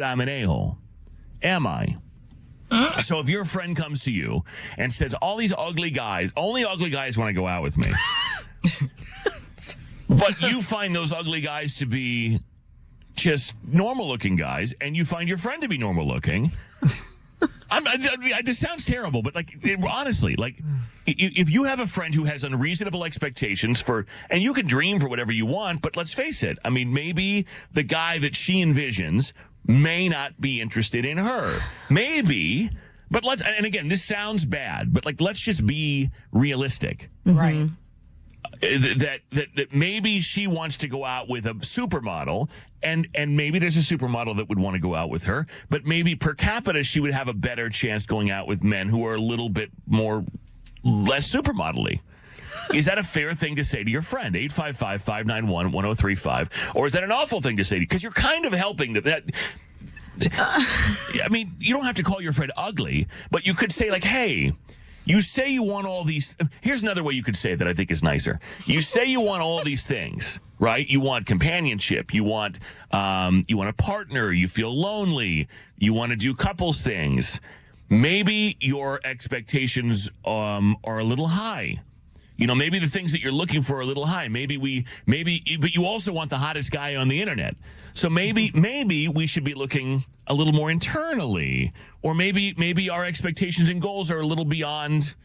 I'm an a-hole. Am I? So if your friend comes to you and says, all these ugly guys, only ugly guys want to go out with me. But you find those ugly guys to be just normal-looking guys, and you find your friend to be normal-looking. This sounds terrible, but honestly, if you have a friend who has unreasonable expectations and you can dream for whatever you want, but let's face it, I mean, maybe the guy that she envisions may not be interested in her. Maybe, but and again, this sounds bad, but let's just be realistic. Right. That maybe she wants to go out with a supermodel, and maybe there's a supermodel that would want to go out with her, but maybe per capita she would have a better chance going out with men who are a little bit less supermodel-y. Is that a fair thing to say to your friend? 855-591-1035. Or is that an awful thing to say to you? Because you're kind of helping that. I mean, you don't have to call your friend ugly, but you could say hey, you say you want all these. Here's another way you could say it that I think is nicer. You say you want all these things, right? You want companionship. You want a partner. You feel lonely. You want to do couples things. Maybe your expectations are a little high. Maybe the things that you're looking for are a little high. But you also want the hottest guy on the internet. So maybe we should be looking a little more internally, or maybe our expectations and goals are a little beyond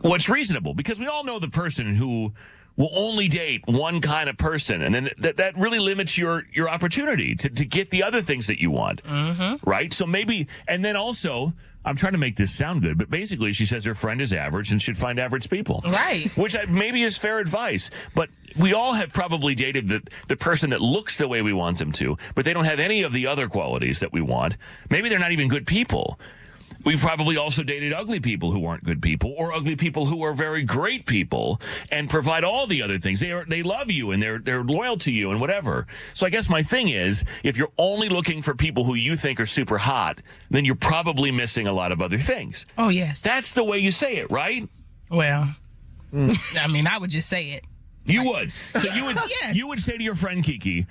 what's reasonable, because we all know the person who will only date one kind of person, and then that really limits your opportunity to get the other things that you want. Mm-hmm. Right? So maybe, and then also, I'm trying to make this sound good, but basically she says her friend is average and should find average people. Right. Which maybe is fair advice. But we all have probably dated the person that looks the way we want them to, but they don't have any of the other qualities that we want. Maybe they're not even good people. We've probably also dated ugly people who aren't good people, or ugly people who are very great people and provide all the other things. They love you and they're loyal to you and whatever. So I guess my thing is, if you're only looking for people who you think are super hot, then you're probably missing a lot of other things. Oh, yes. That's the way you say it, right? Well, I mean, I would just say it. You would. So Yes. You would say to your friend Kiki,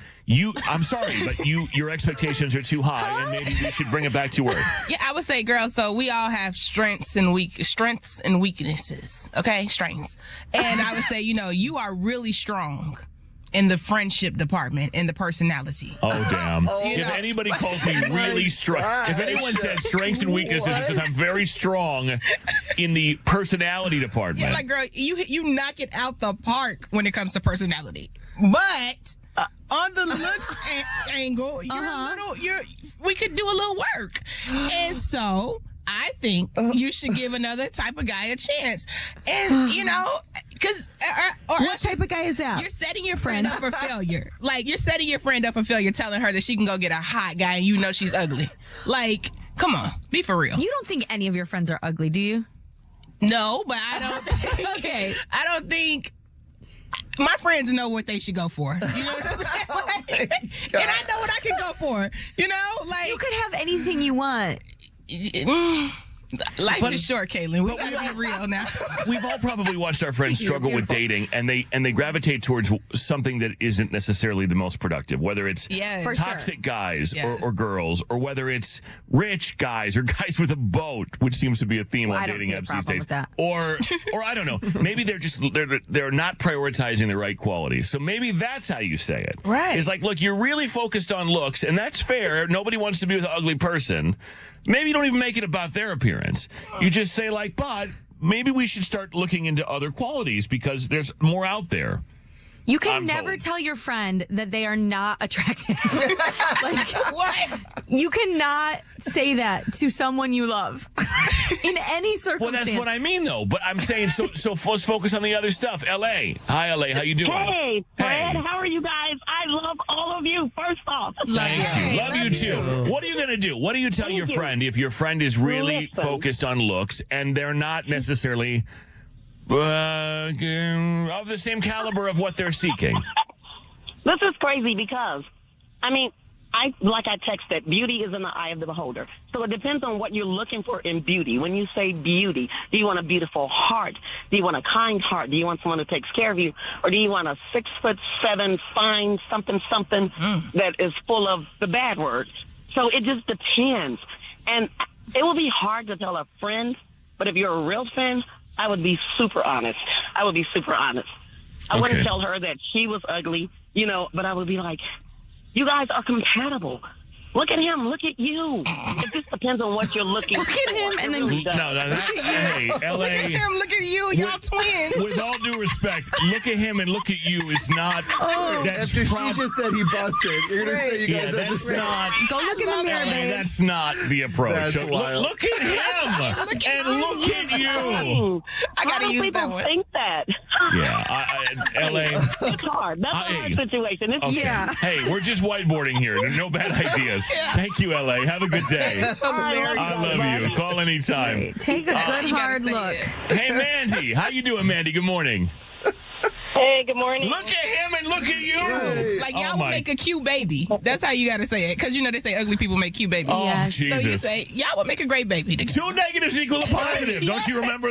I'm sorry, but your expectations are too high, and maybe we should bring it back to earth. Yeah, I would say, girl, so we all have strengths and weaknesses. Okay? Strengths. And I would say, you are really strong in the friendship department, in the personality. Oh, damn. If anybody calls me really strong, if anyone says strengths and weaknesses, it says I'm very strong in the personality department. Yeah, girl, you knock it out the park when it comes to personality. But on the looks angle, we could do a little work. And so I think you should give another type of guy a chance. And, because... what type of guy is that? You're setting your friend up for failure. You're setting your friend up for failure, telling her that she can go get a hot guy and she's ugly. Come on, be for real. You don't think any of your friends are ugly, do you? No, but I don't think... Okay. I don't think... My friends know what they should go for. You know what I'm saying? And I know what I can go for. You could have anything you want. Life is short, Caitlin. We gotta be real now. We've all probably watched our friends struggle with dating, and they gravitate towards something that isn't necessarily the most productive, whether it's toxic guys or girls, or whether it's rich guys or guys with a boat, which seems to be a theme on dating apps these days. Or I don't know, maybe they're not prioritizing the right qualities. So maybe that's how you say it. Right. It's look, you're really focused on looks, and that's fair. Nobody wants to be with an ugly person. Maybe you don't even make it about their appearance. You just say but maybe we should start looking into other qualities because there's more out there. You can never tell your friend that they are not attractive. What? You cannot say that to someone you love in any circumstance. Well, that's what I mean, though. But I'm saying, so let's focus on the other stuff. L.A. Hi, L.A. How you doing? Hey, Fred. How are you guys? I love all of you, first off. Thank you. Love you, too. What are you going to do? What do you tell your friend if your friend is really focused on looks and they're not necessarily... of the same caliber of what they're seeking? This is crazy because, I texted, beauty is in the eye of the beholder. So it depends on what you're looking for in beauty. When you say beauty, do you want a beautiful heart? Do you want a kind heart? Do you want someone who takes care of you? Or do you want a 6'7", fine something that is full of the bad words? So it just depends. And it will be hard to tell a friend, but if you're a real friend, I would be super honest. I wouldn't tell her that she was ugly, but I would be like, you guys are compatible. Look at him. Look at you. It just depends on what you're looking for. Look at him, and then hey, LA. Look at him. Look at you. Y'all twins. With all due respect, look at him and look at you is not. That's After she just said he busted, you're going to say you guys are the that's same. not. go look in the mirror, LA, babe. that's not the approach. That's So wild. look at him and look at you. I got to use people that one. think that? Yeah, LA. It's hard. That's a hard situation. It's Okay. Yeah. Hey, we're just whiteboarding here. No bad ideas. Thank you, LA. Have a good day. I love you. Call anytime. Take a good You gotta hard say look. it. Hey, Mandy. How you doing, Mandy? Good morning. Hey, good morning. Look at him and look at you. Like, y'all Oh, would my- make a cute baby. That's how you got to say it. Because, they say ugly people make cute babies. Oh, Yes. Jesus. So you say, y'all would make a great baby. Two negatives equal a positive. Don't you remember that?